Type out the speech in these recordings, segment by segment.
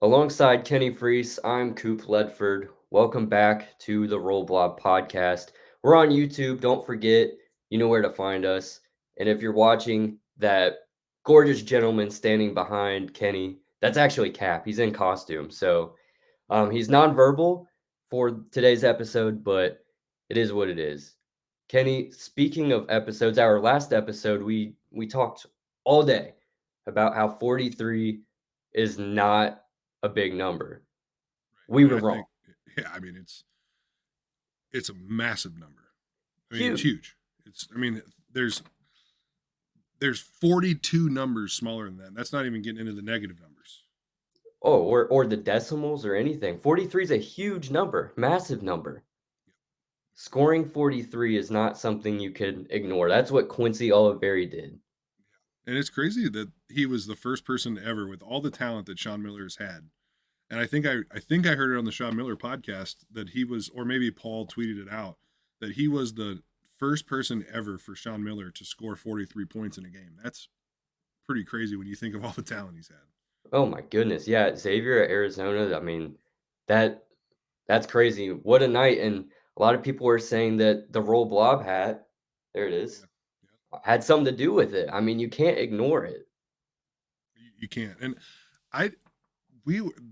Alongside Kenny Frease, I'm Coop Ledford. Welcome back to the Roll Blob podcast. We're on YouTube. Don't forget, you know where to find us. And if you're watching that gorgeous gentleman standing behind Kenny, that's actually Cap. He's in costume. So he's nonverbal for today's episode, but it is what it is. Kenny, speaking of episodes, our last episode, we talked all day about how 43 is not a big number. I We mean, were I wrong. think, yeah, I mean, it's a massive number. I mean, it's Huge. huge. There's 42 numbers smaller than that. That's not even getting into the negative numbers. Oh, or the decimals or anything. 43 is a huge number, massive number. Scoring 43 is not something you could ignore. That's what Quincy Oliveri did. And it's crazy that he was the first person ever with all the talent that Sean Miller has had. And I think I heard it on the Sean Miller podcast that he was, or maybe Paul tweeted it out, that he was the first person ever for Sean Miller to score 43 points in a game. That's pretty crazy when you think of all the talent he's had. Oh my goodness. Yeah, Xavier at Arizona, I mean, that that's crazy. What a night. And a lot of people were saying that the roll blob hat, there it Yeah, is, yeah. had something to do with it. I mean, you can't ignore it. You can't. And I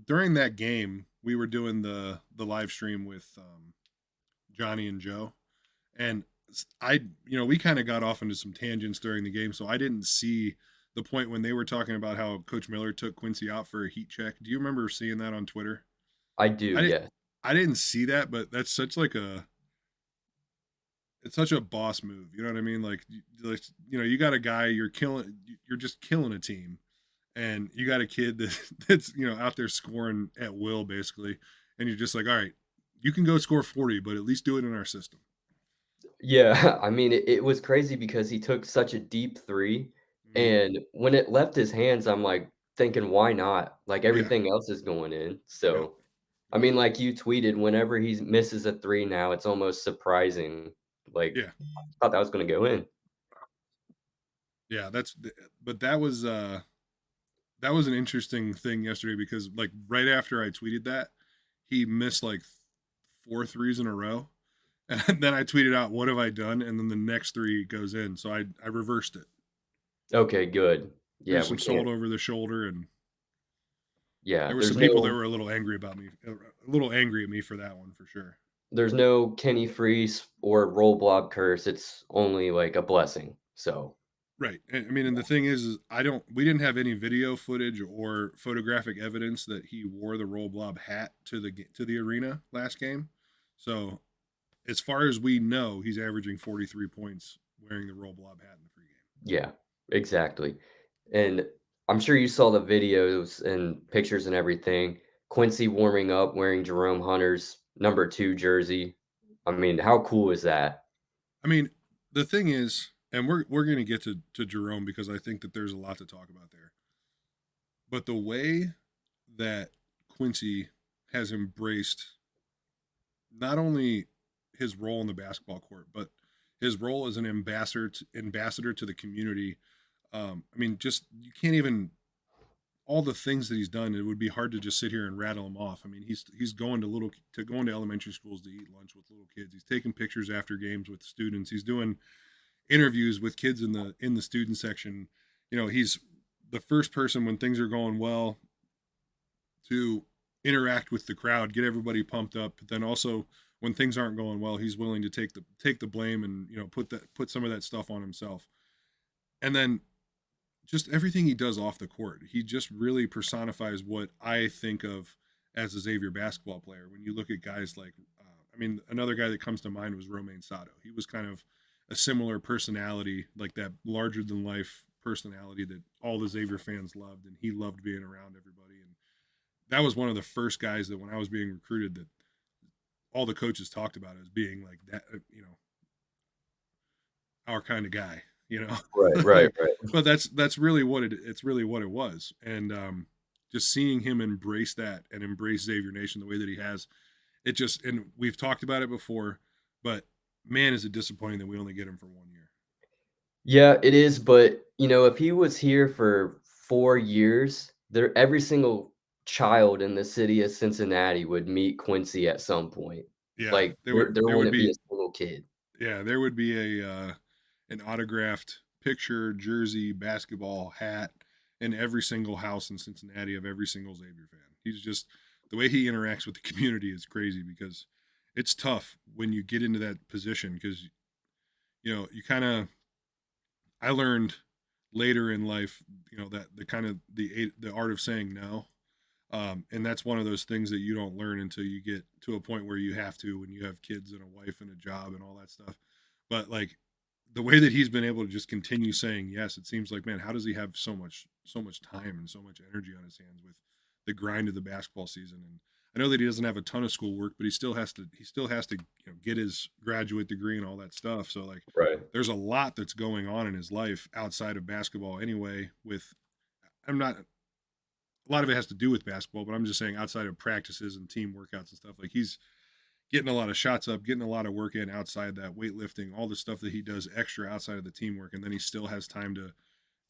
during that game we were doing the live stream with Johnny and Joe, and I we kind of got off into some tangents during the game, so I didn't see the point when they were talking about how Coach Miller took Quincy out for a heat check. Do you remember seeing that on Twitter? I do, I didn't. yes. I didn't see that, but that's such like a it's such a boss move. You know what I mean? You got a guy you're just killing a team, and you got a kid that's out there scoring at will basically, and you're just like, all right, you can go score 40, but at least do it in our system. Yeah, I mean, it was crazy because he took such a deep three, Mm-hmm. and when it left his hands, I'm like thinking, why not? Like Yeah, everything else is going in. yeah, So, I mean, like you tweeted, whenever he misses a three now, it's almost surprising. Like, yeah, I thought that was going to go in. yeah. But that was an interesting thing yesterday because like right after I tweeted that, he missed like four threes in a row. And then I tweeted out, "What have I done?" And then the next three goes in. So I reversed it, Okay, good. threw Yeah, we some can't. salt over the shoulder, and Yeah, there were there's some people that no were a little angry about me, a little angry at me for that one for sure. there's no Kenny Freeze or roll blob curse. It's only like a blessing. So, Right. And, I mean, and the thing is we didn't have any video footage or photographic evidence that he wore the roll blob hat to the arena last game. So as far as we know, he's averaging 43 points wearing the roll blob hat in the pregame. yeah, exactly. And I'm sure you saw the videos and pictures and everything. Quincy warming up wearing Jerome Hunter's number 2 jersey. I mean, how cool is that? I mean, the thing is, and we're going to get to Jerome because I think that there's a lot to talk about there. But the way that Quincy has embraced not only his role in the basketball court, but his role as an ambassador to the community. I mean, just you can't even all the things that he's done. It would be hard to just sit here and rattle him off. I mean, he's going to elementary schools to eat lunch with little kids. He's taking pictures after games with students. He's doing interviews with kids in the student section. He's the first person when things are going well to interact with the crowd, get everybody pumped up. But then also when things aren't going well, he's willing to take the blame and put some of that stuff on himself. And then just everything he does off the court, he just really personifies what I think of as a Xavier basketball player. When you look at guys like, another guy that comes to mind was Romain Sato. He was kind of a similar personality, like that larger than life personality that all the Xavier fans loved, and he loved being around everybody. And that was one of the first guys that when I was being recruited that all the coaches talked about as being like that, our kind of guy, Right, right, like, right. but that's really it's really what it was. And just seeing him embrace that and embrace Xavier Nation the way that he has, and we've talked about it before, but man, is it disappointing that we only get him for 1 year. Yeah, it is, but, if he was here for 4 years, there every single child in the city of Cincinnati would meet Quincy at some point. Yeah, Like, there there would wouldn't be a be single kid. yeah, there would be a an autographed picture, jersey, basketball, hat in every single house in Cincinnati of every single Xavier fan. He's just the way he interacts with the community is crazy because it's tough when you get into that position because you kind of I learned later in life, that the kind of the art of saying no. And that's one of those things that you don't learn until you get to a point where you have to when you have kids and a wife and a job and all that stuff. But like the way that he's been able to just continue saying yes, it seems like, man, how does he have so much time and so much energy on his hands with the grind of the basketball season? And I know that he doesn't have a ton of schoolwork, but he still has to get his graduate degree and all that stuff. So like Right. there's a lot that's going on in his life outside of basketball anyway. With I'm not a lot of it has to do with basketball, but I'm just saying outside of practices and team workouts and stuff, like he's getting a lot of shots up, getting a lot of work in outside that weightlifting, all the stuff that he does extra outside of the teamwork, and then he still has time to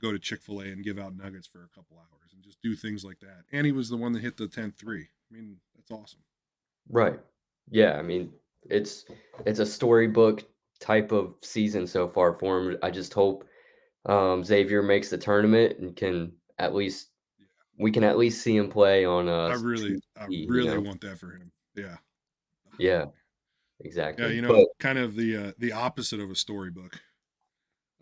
go to Chick-fil-A and give out nuggets for a couple hours and just do things like that. And he was the one that hit the 10th three. I mean, that's awesome. Right. Yeah, I mean, it's it's a storybook type of season so far for him. I just hope, Xavier makes the tournament and can at least Yeah. we can at least see him play on, I TV, you really know? want that for him. Yeah. Yeah, Yeah, exactly. But kind of the opposite of a storybook.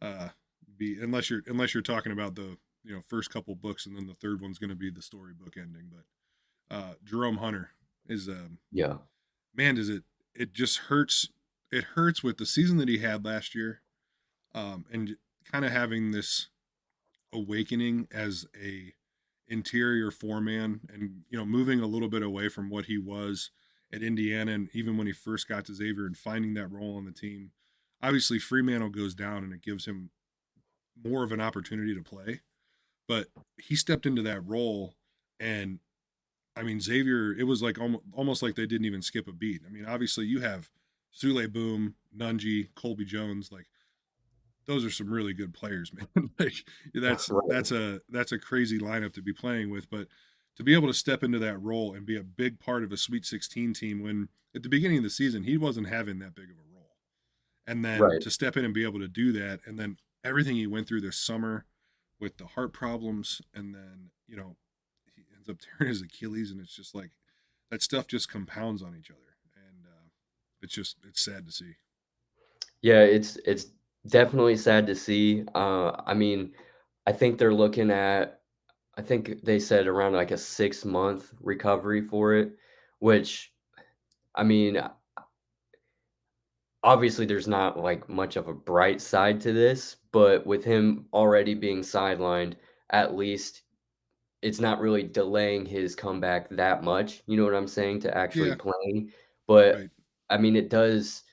Uh be unless you're talking about the first couple books and then the third one's going to be the storybook ending, but Jerome Hunter is yeah, man, does it just hurts. It hurts with the season that he had last year, and kind of having this awakening as a interior four-man, and moving a little bit away from what he was at Indiana, and even when he first got to Xavier and finding that role on the team. Obviously, Fremantle goes down, and it gives him more of an opportunity to play. But he stepped into that role, and I mean, Xavier, it was like almost like they didn't even skip a beat. I mean, obviously you have Sule Boom, Nunji, Colby Jones, like those are some really good players, man. Like right, that's a crazy lineup to be playing with, but to be able to step into that role and be a big part of a Sweet 16 team when at the beginning of the season he wasn't having that big of a role. And then right. to step in and be able to do that, and then everything he went through this summer with the heart problems, and then he ends up tearing his Achilles, and it's just like that stuff just compounds on each other, and it's sad to see. Yeah, it's definitely sad to see. I mean, I think they're looking at I think they said around, like, a 6-month recovery for it, which, I mean, obviously, there's not, like, much of a bright side to this, but with him already being sidelined, at least it's not really delaying his comeback that much, you know what I'm saying, to actually Yeah, playing, but, right, I mean, it does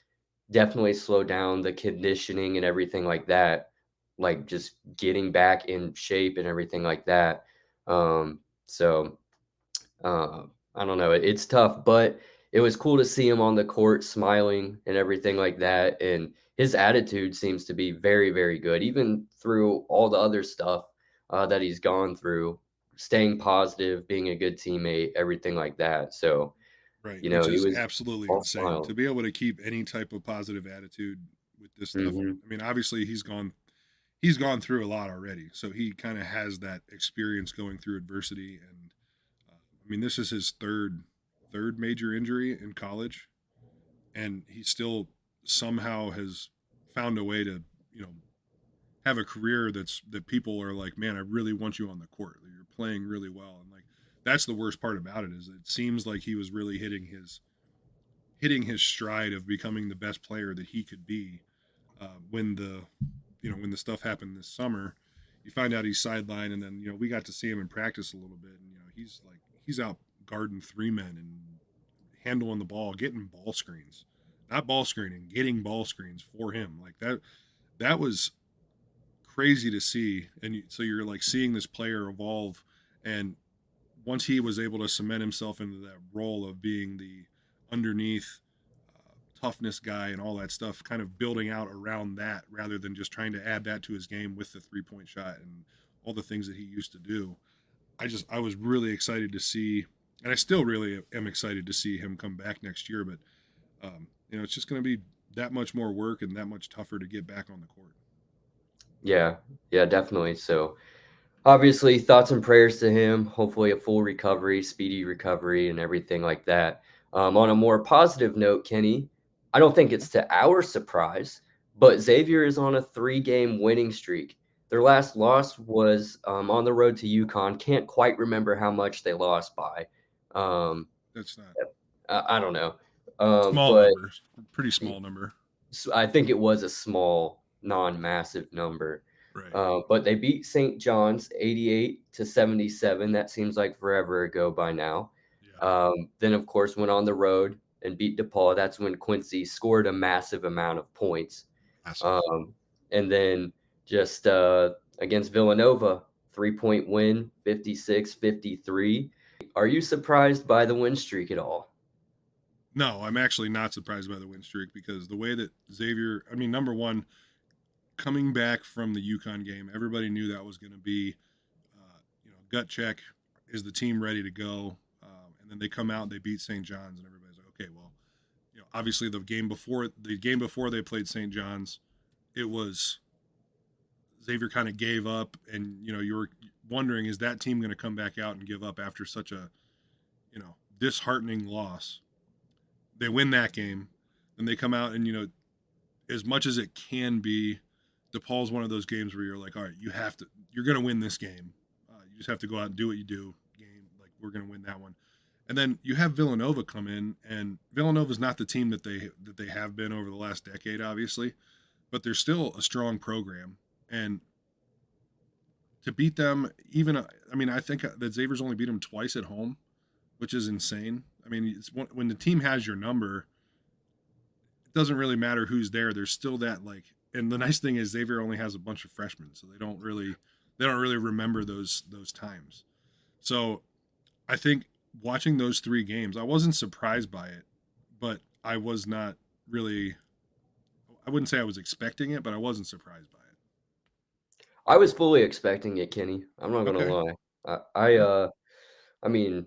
definitely slow down the conditioning and everything like that, like, just getting back in shape and everything like that, so I don't know, it's tough, but it was cool to see him on the court smiling and everything yeah, like that, and his attitude seems to be very, very good, even through all the other stuff, that he's gone through, staying positive, being a good teammate, everything like that, so, right. you know, Which he is was absolutely all insane smiles. to be able to keep any type of positive attitude with this stuff. Mhm. I mean, obviously he's gone through a lot already, so he kind of has that experience going through adversity. And I mean, this is his third major injury in college, and he still somehow has found a way to you know have a career that people are like, man, I really want you on the court. You're playing really well, and like that's the worst part about it is it seems like he was really hitting his stride of becoming the best player that he could be when the stuff happened this summer. You find out he's sidelined, and then we got to see him in practice a little bit, and he's out guarding three men and handling the ball, getting ball screens, not ball screening, getting ball screens for him. Like that. That was crazy to see, and so you're like seeing this player evolve, and once he was able to cement himself into that role of being the underneath toughness guy and all that stuff, kind of building out around that rather than just trying to add that to his game with the 3-point shot and all the things that he used to do. I was really excited to see, and I still really am excited to see him come back next year. But it's just going to be that much more work and that much tougher to get back on the court. Yeah, yeah, definitely. So obviously, thoughts and prayers to him. Hopefully, a full recovery, speedy recovery, and everything like that. On a more positive note, Kenny, I don't think it's to our surprise, but Xavier is on a 3-game winning streak. Their last loss was on the road to UConn. Can't quite remember how much they lost by. Um, That's not I don't know, small but numbers, pretty small number, I think it was a small, non-massive number. right? But they beat St. John's 88-77. That seems like forever ago by now. Yeah, Then, of course, went on the road and beat DePaul. That's when Quincy scored a massive amount of points. massive. Um, and then just against Villanova, 3-point win, 56-53. Are you surprised by the win streak at all? No, I'm actually not surprised by the win streak because the way that Xavier, I mean, number one, coming back from the UConn game, everybody knew that was going to be, gut check. Is the team ready to go? And then they come out and they beat St. John's, and everybody's like, okay, well, obviously the game before they played St. John's, it was Xavier kind of gave up, and you were wondering, is that team going to come back out and give up after such a disheartening loss? They win that game, and they come out and as much as it can be, DePaul's one of those games where you're like, all right, you're going to win this game. You just have to go out and do what you do. Game, like we're going to win that one. And then you have Villanova come in, and Villanova's not the team that they have been over the last decade, obviously, but they're still a strong program. And to beat them, I think that Xavier's only beat them twice at home, which is insane. I mean, when the team has your number, it doesn't really matter who's there. There's still that like, and the nice thing is Xavier only has a bunch of freshmen, so they don't really remember those times. So I think watching those 3 games, I wasn't surprised by it, but I was not really. I wouldn't say I was expecting it, but I wasn't surprised by it. I was fully expecting it, Kenny. I'm not gonna Okay. lie. I Yeah. I mean,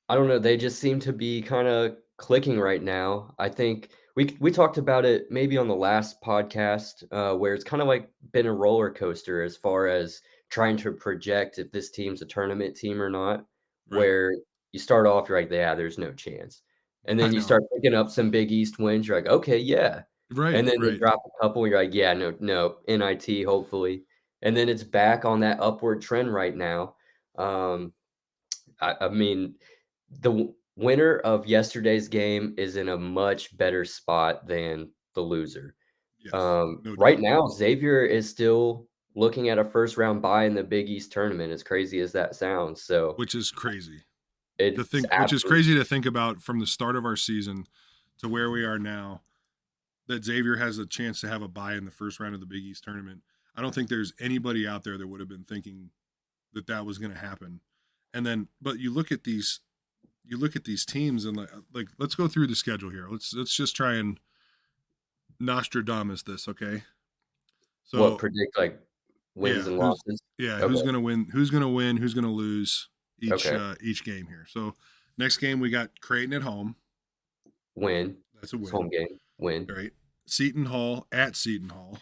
I don't know, they just seem to be kinda clicking right now. I think we talked about it maybe on the last podcast, where it's kinda, like, been a roller coaster as far as trying to project if this team's a tournament team or not, Right. where you start off, you're like, "Yeah, there's no chance." And I then you know. start picking up some Big East wins, you're like, "Okay, yeah." Right. And then they Right. drop a couple, you're like, "Yeah, no, no, NIT, hopefully." And then it's back on that upward trend right now. Um, I mean, the winner of yesterday's game is in a much better spot than the loser. Yes. No Right doubt. now, Xavier is still looking at a first round bye in the Big East tournament, as crazy as that sounds. So Which is crazy to it's think. Which is absolutely crazy to think about from the start of our season to where we are now. That Xavier has a chance to have a bye in the first round of the Big East tournament. I don't think there's anybody out there that would have been thinking that was going to happen. And then, but you look at these teams and like let's go through the schedule here. Let's just try and Nostradamus this, okay? what So predict like wins yeah, and who's losses. yeah Okay. who's gonna win? Who's gonna win? Who's gonna lose Okay. each game here? So next game we got Creighton at home. Win. That's a It's win, home game. Win. right? Seton Hall at Seton Hall.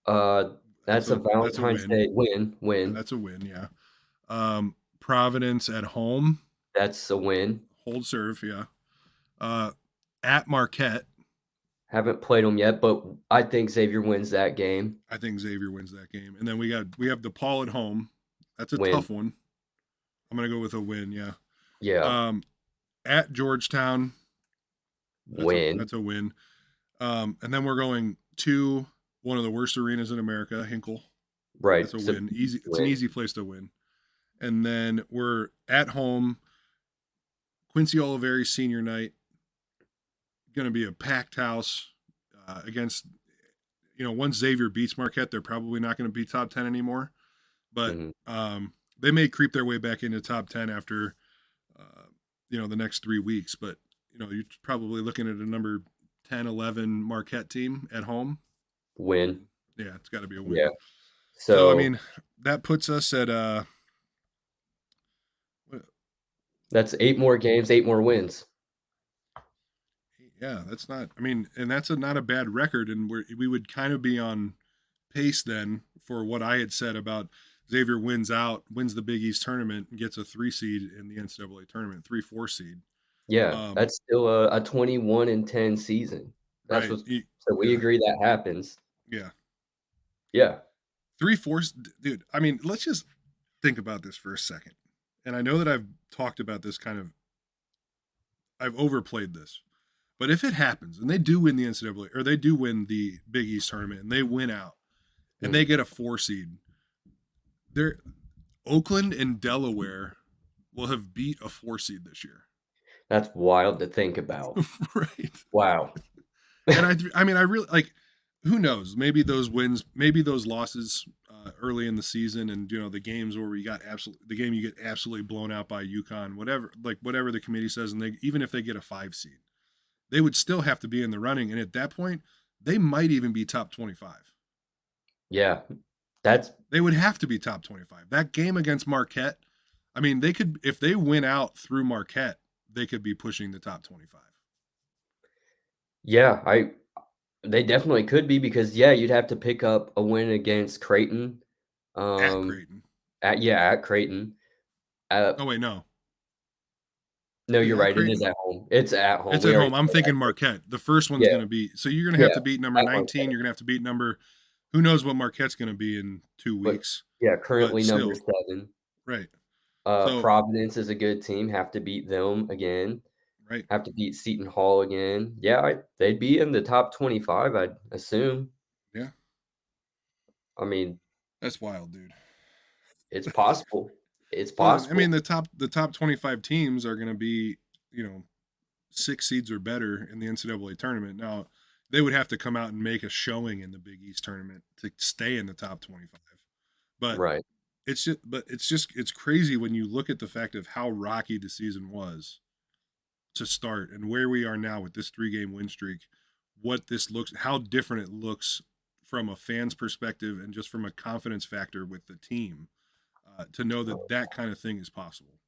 Uh, That's that's a a Valentine's win. Day win. Yeah, Win. that's a win. Yeah. Providence at home. That's a win. Hold serve. Yeah. Uh, at Marquette. Haven't played them yet, but I think Xavier wins that game. I think Xavier wins that game. And then we have DePaul at home. That's a Win. tough one. I'm gonna go with a win. Yeah. Yeah. Um, at Georgetown. That's a Win. that's a win. And then we're going to one of the worst arenas in America, Hinkle. Right. That's a So win. Easy. It's an win. easy place to win. And then we're at home. Quincy Oliveri senior night. Going to be a packed house against. Once Xavier beats Marquette, they're probably not going to be top 10 anymore. But Mhm. they may creep their way back into top 10 after the next 3 weeks. But you're probably looking at a number 10, 11 Marquette team at home. Win. Yeah, it's got to be a Yeah. win. So I So mean, that puts us at That's 8 more games, 8 more wins. Yeah, that's not. I mean, and that's not a bad record, and we would kind of be on pace then for what I had said about Xavier wins the Big East tournament, and gets a 3 seed in the NCAA tournament, 3-4 seed. Yeah, Um, that's still a 21-10 season. That's right? what's so we Yeah, agree that happens. yeah. Yeah. 3-4, dude. I mean, let's just think about this for a second. And I know that I've talked about this kind of. I've overplayed this, but if it happens and they do win the NCAA or they do win the Big East tournament and they win out and they Mhm. get a 4 seed, they're Oakland and Delaware will have beat a 4 seed this year. That's wild to think about. Right. Wow. And I mean, I really like, who knows? Maybe those wins, maybe those losses early in the season, and the games where we got the game you get absolutely blown out by UConn, whatever the committee says, and even if they get a 5 seed, they would still have to be in the running, and at that point, they might even be top 25. Yeah. That's They would have to be top 25. That game against Marquette, I mean, they could, if they win out through Marquette, they could be pushing the top 25 yeah, I they definitely could be because, yeah, you'd have to pick up a win against Creighton, at um, Creighton. at Creighton. Oh wait, no, No, is it you're at right, it is Creighton? at home. It's at home, It's we at already home. I'm know that. thinking Marquette. The first one's Yeah, going to be, so you're going to have yeah, to beat number at 19. Marquette, You're going to have to beat number, who knows what Marquette's going to be in 2 but weeks, yeah, but currently number still, 7. right. So, Providence is a good team, have to beat them again, right. have to beat Seton Hall again. Yeah, they'd be in the top 25, I'd assume. Yeah. I mean, That's wild, dude. it's possible. It's Well, I possible. mean, the top 25 teams are going to be, you know, 6 seeds or better in the NCAA tournament. Now, they would have to come out and make a showing in the Big East tournament to stay in the top 25. But Right. it's crazy when you look at the fact of how rocky the season was to start and where we are now with this 3 game win streak, what this looks, how different it looks from a fan's perspective and just from a confidence factor with the team, to know that that kind of thing is possible.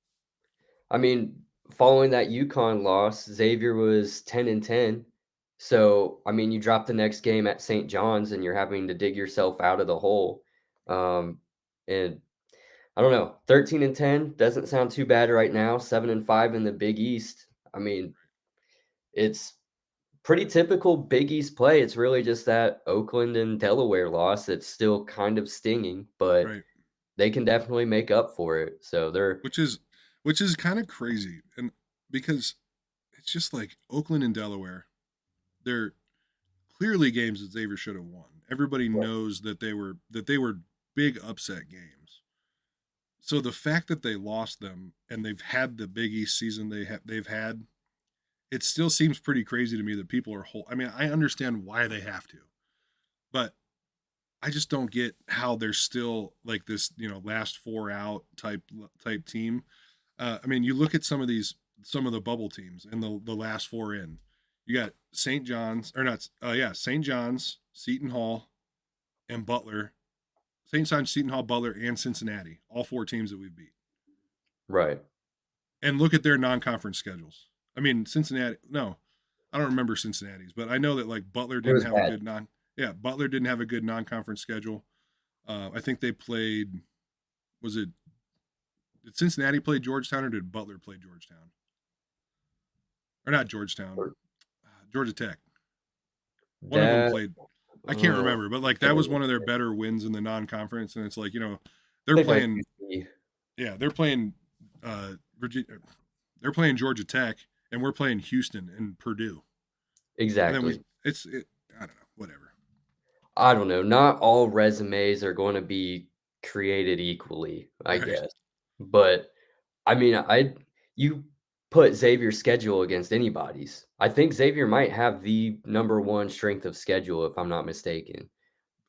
I mean, following that UConn loss, Xavier was 10-10. So, I mean, you drop the next game at St. John's and you're having to dig yourself out of the hole. And I don't know, 13-10 doesn't sound too bad right now. 7-5 in the Big East. I mean, it's pretty typical Big East play. It's really just that Oakland and Delaware loss that's still kind of stinging, but Right. they can definitely make up for it. So they're Which is kind of crazy, and because it's just like Oakland and Delaware, they're clearly games that Xavier should have won. Everybody knows that they were big upset games. So the fact that they lost them and they've had the Big East season they've had, it still seems pretty crazy to me that people are I mean, I understand why they have to, but I just don't get how they're still like this, last 4 out type team. I mean, you look at some of the bubble teams and the last 4 in. You got St. John's or not? Yeah, St. John's, Seton Hall, and Butler. St. John's, Seton Hall, Butler, and Cincinnati. All 4 teams that we've beat. right. And look at their non-conference schedules. I mean, Cincinnati. No, I don't remember Cincinnati's, but I know that like Butler It didn't was have a bad. good non. Yeah, Butler didn't have a good non-conference schedule. I think they played. Was it? Did Cincinnati play Georgetown or did Butler play Georgetown? Or not Georgetown? Georgia Tech. One of them That played. I can't uh, remember, but like can't that was one of their remember. better wins in the non-conference, and it's like I they're think that playing. used to be Yeah, they're playing Virginia. They're playing Georgia Tech, and we're playing Houston and Purdue, and then exactly. I don't know, whatever. I don't know, not all resumes are gonna be created equally, I Right. guess. But, I mean, you put Xavier's schedule against anybody's. I think Xavier might have the number 1 strength of schedule, if I'm not mistaken.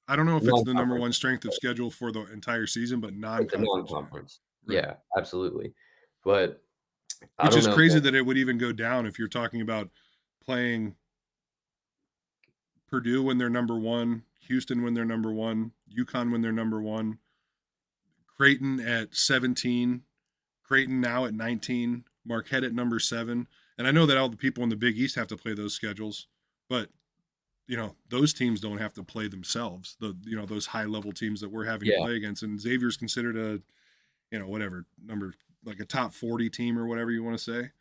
I don't know if it's the number Non-conference, one strength of schedule for the entire season, but like the non-conference, yeah. non-conference. Right. Yeah, absolutely. But, I Which don't is know, crazy man. that it would even go down if you're talking about playing Purdue when they're number one, Houston when they're number one, UConn when they're number one, Creighton at 17, Creighton now at 19. Marquette at number 7. And I know that all the people in the Big East have to play those schedules, but those teams don't have to play themselves. Those high level teams that we're having to Yeah. play against, and Xavier's considered a whatever number, like a top 40 team or whatever you want to say.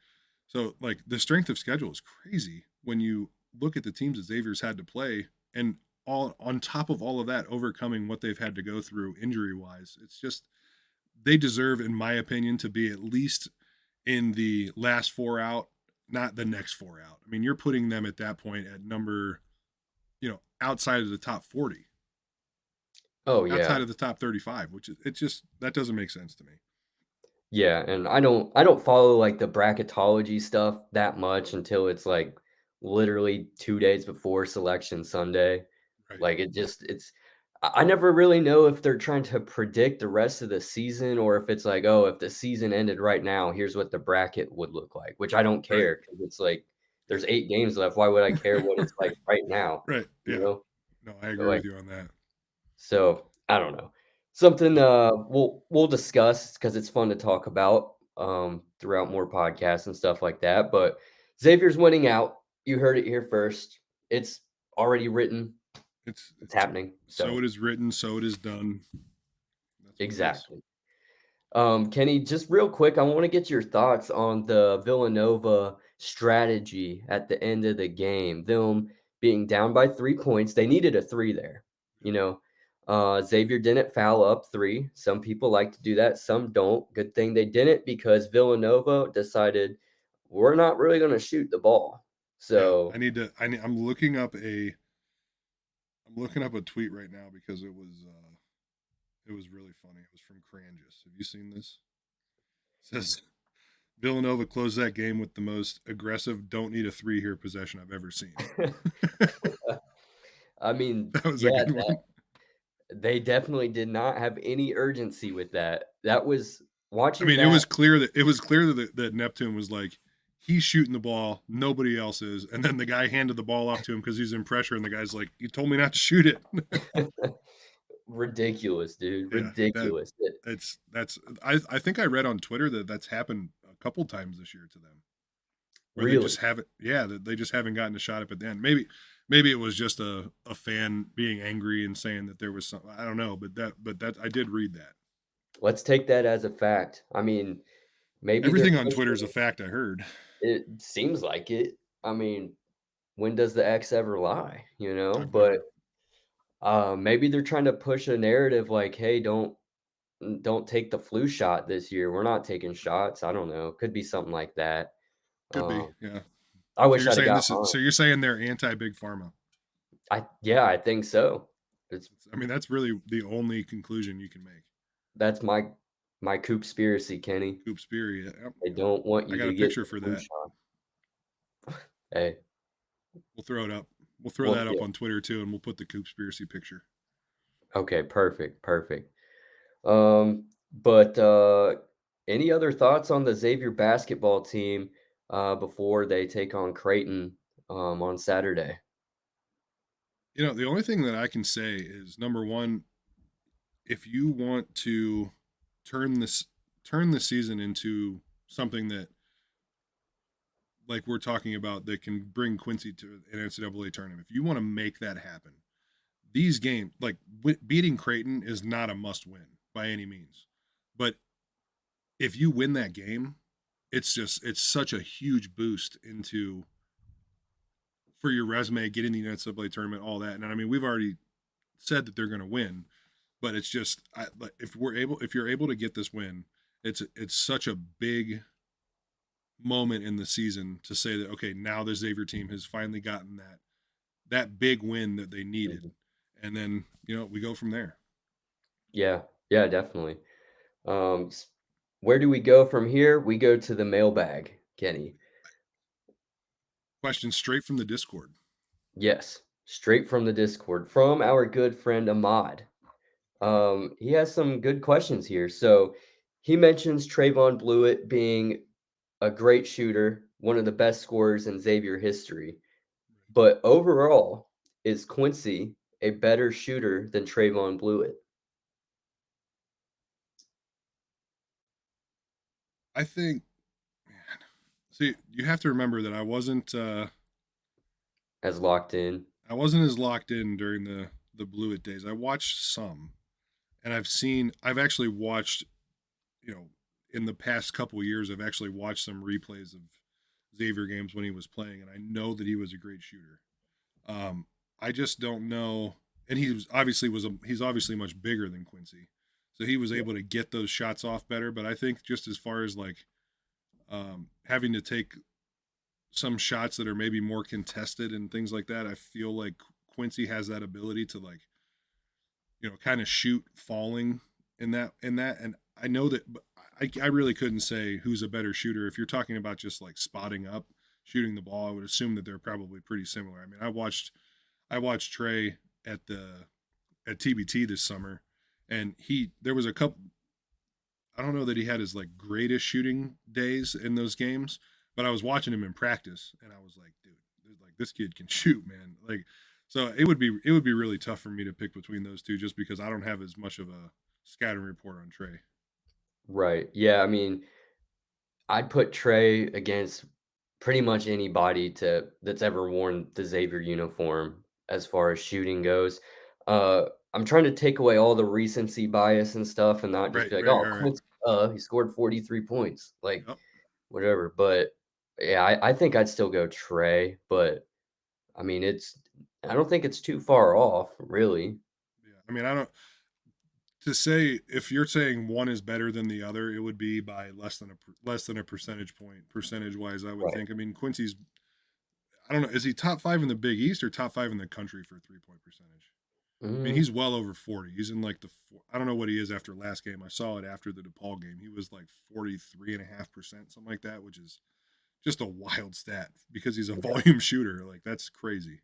So like the strength of schedule is crazy when you look at the teams that Xavier's had to play, and all on top of all of that, overcoming what they've had to go through injury wise. It's just they deserve, in my opinion, to be at least in the last 4 out, not the next 4 out. I mean, you're putting them at that point at number, outside of the top 40, Oh, outside yeah. of the top 35, which is it just that doesn't make sense to me. Yeah, and I don't follow, like, the bracketology stuff that much until it's, like, literally 2 days before selection Sunday. Right. Like, I never really know if they're trying to predict the rest of the season or if it's like, "Oh, if the season ended right now, here's what the bracket would look like," which I don't Right. care because it's like, Yeah. there's 8 games left, why would I care what it's like right now, Right. you Yeah. know? No, I So, agree like with you on that. so, I don't know. Something, But we'll discuss because it's fun to talk about, throughout more podcasts and stuff like that, but Xavier's winning out. You heard it here first. It's already written. It's it's happening. so So it is written, so it is done. That's what it is. exactly. Kenny, just real quick, I want to get your thoughts on the Villanova strategy at the end of the game. Them being down by 3 points. They needed a three there. You know, Xavier didn't foul up three. Some people like to do that, some don't. Good thing they didn't because Villanova decided we're not really going to shoot the ball. Yeah, So, I'm looking up a tweet right now because it was really funny. It was from Cranjus. Have you seen this? It says Villanova closed that game with the most aggressive don't need a three here possession I've ever seen. I mean, That was a yeah, good one. they definitely did not have any urgency with that. That was I watching mean, that. it was clear that Neptune was like he's shooting the ball, nobody else is, and then the guy handed the ball off to him because he's in pressure, and the guy's like, "You told me not to shoot it." Ridiculous, dude, Yeah, that ridiculous. It that's I think I read on Twitter that that's happened a couple times this year to them where they just really? haven't that they just haven't gotten a shot up at the end. Maybe it was just a fan being angry and saying that there was some I don't know, but that I did read that. Let's take that as a fact. I mean, maybe they're Everything on Twitter is a pushing fact I heard. it seems like it. I mean, when does the X ever lie, you know? I've But, never. maybe they're trying to push a narrative like, "Hey, don't take the flu shot this year. We're not taking shots." I don't know. Could be something like that. Could be, Um, yeah. I So wish you're I'd have saying got this is mine. so you're saying they're anti big pharma. Yeah, I think so. It's I mean, that's really the only conclusion you can make. That's my Coopspiracy, Kenny. Coop Speary. Yep, They yep. don't want I you got a to get picture the for flu that. shot. We'll throw it up. We'll throw Well, that up yeah. on Twitter too, and we'll put the Coop Speary picture. Okay, perfect, perfect. But any other thoughts on the Xavier basketball team, before they take on Creighton, on Saturday? The only thing that I can say is number one, if you want to turn this turn the season into something that like we're talking about that can bring Quincy to an NCAA tournament, if you want to make that happen, these games like beating Creighton is not a must win by any means. But if you win that game, it's such a huge boost into for your resume, getting the NCAA tournament, all that. And I mean, we've already said that they're going to win, but it's just if you're able to get this win, it's such a big moment in the season to say that okay, now the Xavier team has finally gotten that big win that they needed, Mhm. and then we go from there. Yeah, yeah, definitely. S Where do we go from here? We go to the mailbag, Kenny. Question straight from the Discord. Yes, straight from the Discord, from our good friend Ahmad. He has some good questions here. So he mentions Trayvon Blewett being a great shooter, one of the best scorers in Xavier history. But overall, is Quincy a better shooter than Trayvon Blewett? I think See, you have to remember that as locked in. I wasn't as locked in during the Blue It days. I watched some, and I've actually watched, you know, in the past couple years, I've actually watched some replays of Xavier games when he was playing, and I know that he was a great shooter. Um, I just don't know, and he's obviously much bigger than Quincy, so he was Yeah. able to get those shots off better. But I think just as far as like having to take some shots that are maybe more contested and things like that, I feel like Quincy has that ability to like kind of shoot falling in that. And I know that I really couldn't say who's a better shooter. If you're talking about just like spotting up, shooting the ball, I would assume that they're probably pretty similar. I mean, I watched Trey at TBT this summer, and he there was a couple. I don't know that he had his like greatest shooting days in those games, but I was watching him in practice, and I was like, dude, like this kid can shoot, man. Like, so it would be really tough for me to pick between those two, just because I don't have as much of a scouting report on Trey. Right. Yeah, I mean, I'd put Trey against pretty much anybody that's ever worn the Xavier uniform as far as shooting goes. I'm trying to take away all the recency bias and stuff and not just Right, be like, right, "Oh, right, right. Quincy, he scored 43 points." Like, Yep. whatever. But yeah, I think I'd still go Trey, but I mean, I don't think it's too far off, really. Yeah. I mean, I don't to say if you're saying one is better than the other, it would be by less than a percentage point, percentage wise. I would Right. think. I mean, Quincy's. I don't know. Is he top five in the Big East or top five in the country for 3-point percentage? I mean, Mm, he's well over 40. He's in like I don't know what he is after last game. I saw it after the DePaul game. He was like 43.5%, something like that, which is just a wild stat because he's a yeah. volume shooter. Like, that's crazy.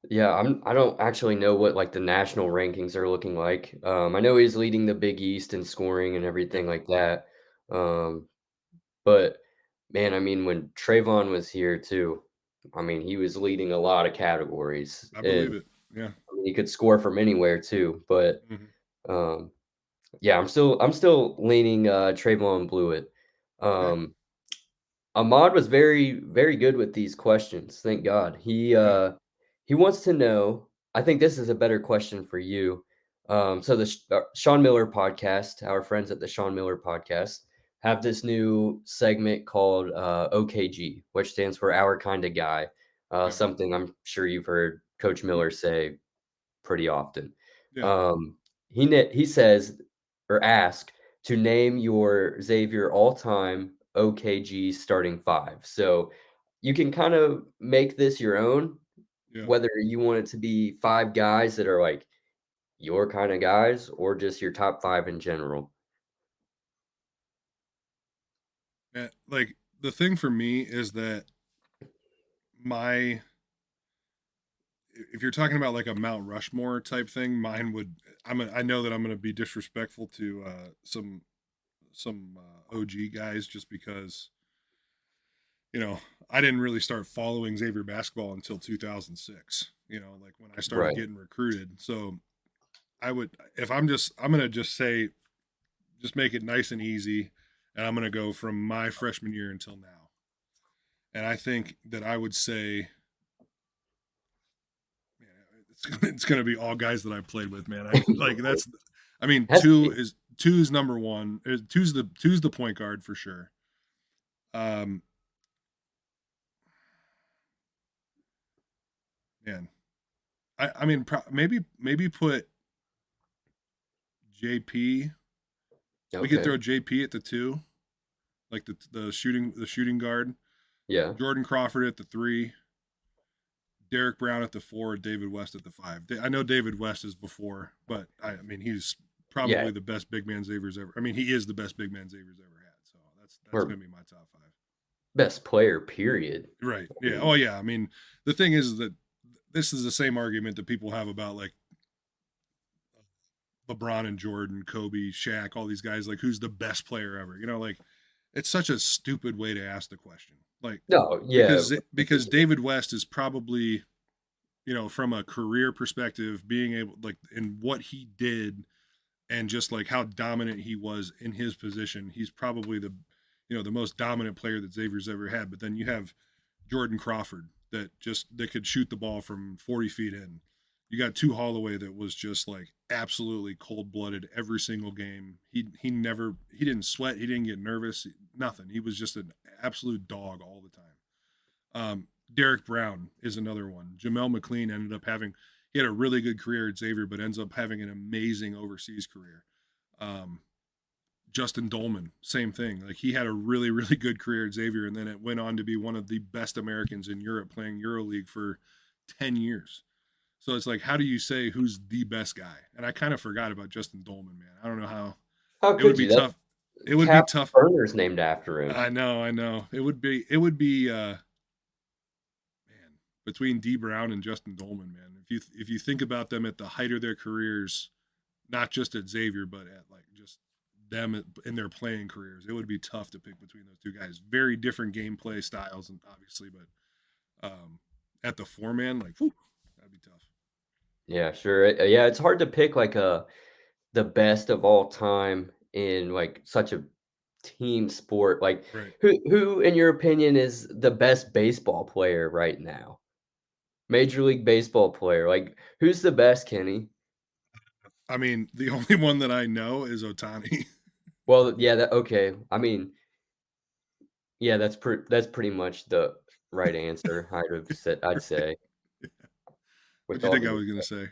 Yeah, I don't actually know what, like, the national rankings are looking like. I know he's leading the Big East in scoring and Yeah, everything like that. Um, but man, I mean, when Trayvon was here too, I mean, he was leading a lot of categories, I believe and it. Yeah. I mean, he could score from anywhere too. But Hmm. um, yeah, I'm still leaning Trayvon Blewett. Okay. Um, Ahmad was very, very good with these questions, thank God. Yeah. He wants to know, I think this is a better question for you. So the Sean Miller podcast, our friends at the Sean Miller podcast, have this new segment called OKG, which stands for Our Kind of Guy. Yeah. Something I'm sure you've heard Coach Miller say pretty often. Yeah. Um, he says or ask to name your Xavier all-time OKG starting five. So you can kind of make this your own, Yeah. whether you want it to be five guys that are like your kind of guys or just your top five in general. And like the thing for me is that my if you're talking about like a Mount Rushmore type thing, mine would. I know that I'm going to be disrespectful to some OG guys just because you know I didn't really start following Xavier basketball until 2006. Like when I started Right. getting recruited. So I'm going to just say just make it nice and easy, and I'm going to go from my freshman year until now. And I think that I would say man, it's gonna be all guys that I played with, man. I like that's, I mean, Has to be. two's number one. Two's the point guard for sure. Um, man, I mean, maybe put JP. We could Okay. throw JP at the two, like the shooting guard. Yeah. Jordan Crawford at the three. Derek Brown at the four. David West at the five. I know David West is before, but I mean he's Yeah. probably the best big man Xavier's ever. I mean he is the best big man Xavier's ever had. So that's Or gonna be my top five. best player, period. Right. I Yeah. Oh, mean, yeah. I mean, the thing is that this is the same argument that people have about like LeBron and Jordan, Kobe, Shaq, all these guys. Like, who's the best player ever? Like it's such a stupid way to ask the question. Like, no, yeah. because David West is probably from a career perspective, being able like in what he did and just like how dominant he was in his position, he's probably the most dominant player that Xavier's ever had. But then you have Jordan Crawford that could shoot the ball from 40 feet in. You got two Holloway that was just like absolutely cold blooded every single game. He didn't sweat, he didn't get nervous, nothing. He was just an absolute dog all the time. Derek Brown is another one. Jamel McLean ended up having he had a really good career at Xavier, but ends up having an amazing overseas career. Um, Justin Dolman, same thing. Like he had a really, really good career at Xavier, and then it went on to be one of the best Americans in Europe, playing EuroLeague for 10 years. So it's like, how do you say who's the best guy? And I kind of forgot about Justin Dolman, man. I don't know how. How It would could be you? That tough. It would be Cap tough. Burner's named after him. I know, I know. It would be. It would be. Man, between D Brown and Justin Dolman, man. If you think about them at the height of their careers, not just at Xavier, but at like just them in their playing careers, it would be tough to pick between those two guys. Very different gameplay styles, and obviously, but at the four man, like whew, that'd be tough. Yeah, sure. Yeah, it's hard to pick like the best of all time in like such a team sport. Like Right. who in your opinion is the best baseball player right now? Major League Baseball player. Like who's the best, Kenny? I mean, the only one that I know is Otani. Well, yeah, that okay. I mean, yeah, that's pretty much the right answer. I'd Right. say What with do you all think due I was gonna respect. say?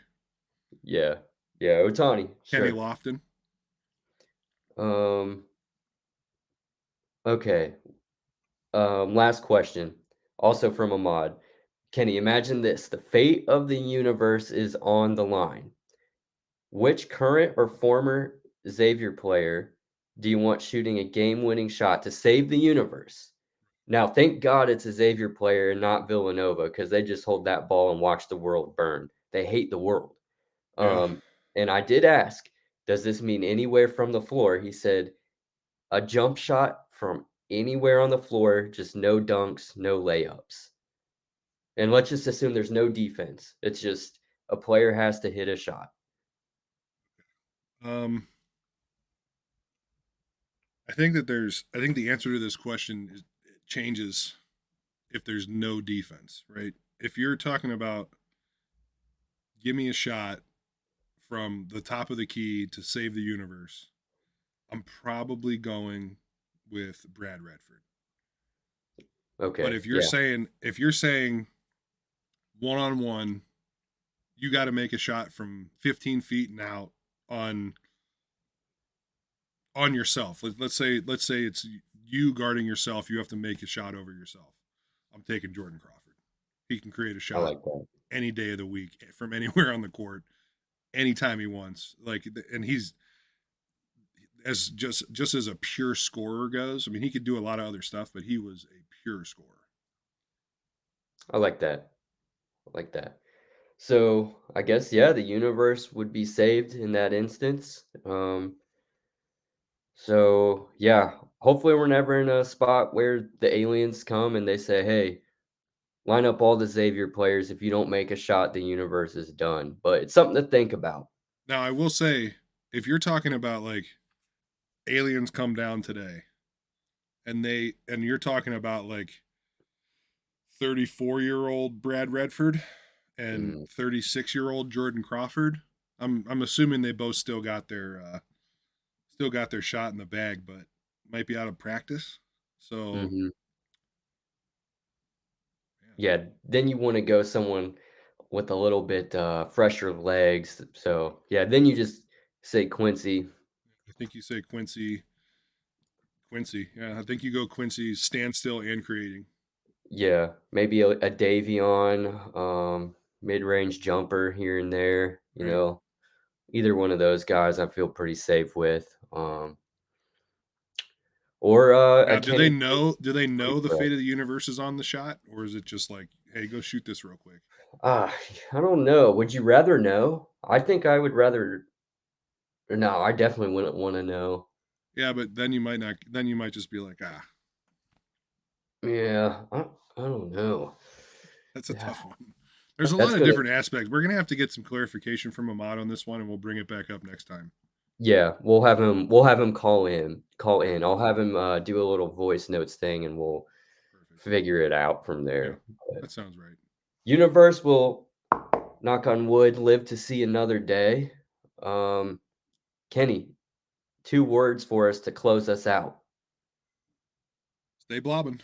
Yeah. Yeah, Otani, Kenny sure. Lofton. Um, okay. Last question, also from Ahmad. Kenny, imagine this. The fate of the universe is on the line. Which current or former Xavier player do you want shooting a game-winning shot to save the universe? Now, thank God it's a Xavier player and not Villanova because they just hold that ball and watch the world burn. They hate the world. Yeah. Um, and I did ask, does this mean anywhere from the floor? He said, a jump shot from anywhere on the floor, just no dunks, no layups. And let's just assume there's no defense. It's just a player has to hit a shot. Um, I think the answer to this question is it changes if there's no defense, right? If you're talking about give me a shot from the top of the key to save the universe, I'm probably going with Brad Redford. But Okay, if yeah, you're saying one on one, you got to make a shot from 15 feet and out on on yourself. Let's say it's you guarding yourself. You have to make a shot over yourself. I'm taking Jordan Crawford. He can create a I shot like that. any day of the week from anywhere on the court, anytime he wants. And he's as just as a pure scorer goes. I mean, he could do a lot of other stuff, but he was a pure scorer. I like that. I like that. So I guess yeah, the universe would be saved in that instance. So yeah, hopefully we're never in a spot where the aliens come and they say, "Hey, line up all the Xavier players. If you don't make a shot, the universe is done." But it's something to think about. Now, I will say, if you're talking about like aliens come down today, and you're talking about like 34-year-old Brad Redford and Mm, 36-year-old Jordan Crawford. I'm assuming they both still got their shot in the bag, but might be out of practice. So mhm. yeah, Yeah, then you wanna go someone with a little bit, fresher legs, so, yeah, then you just say Quincy. I think you say Quincy. Yeah, I think you go Quincy standstill and creating. Yeah, maybe a Davion, mid-range jumper here and there, Right either one of those guys I feel pretty safe with, or, a now, Kenny do they free know the throw. fate of the universe is on the shot, or is it just like, hey, go shoot this real quick? Ah, I don't know, would you rather know? I think I would rather no, I definitely wouldn't wanna know. Yeah, but then you might not. Then you might just be like, ah, Yeah, I don't know. that's a Yeah, tough one. There's a that's lot of gonna different aspects. We're gonna have to get some clarification from Ahmad on this one, and we'll bring it back up next time. Yeah, we'll have him call in. Okay, I'll have him, do a little voice notes thing, and we'll perfect. figure it out from Yeah, there. But that sounds right. universe will, knock on wood, live to see another day. Um, Kenny, 2 words for us to close us out. Stay blobbing.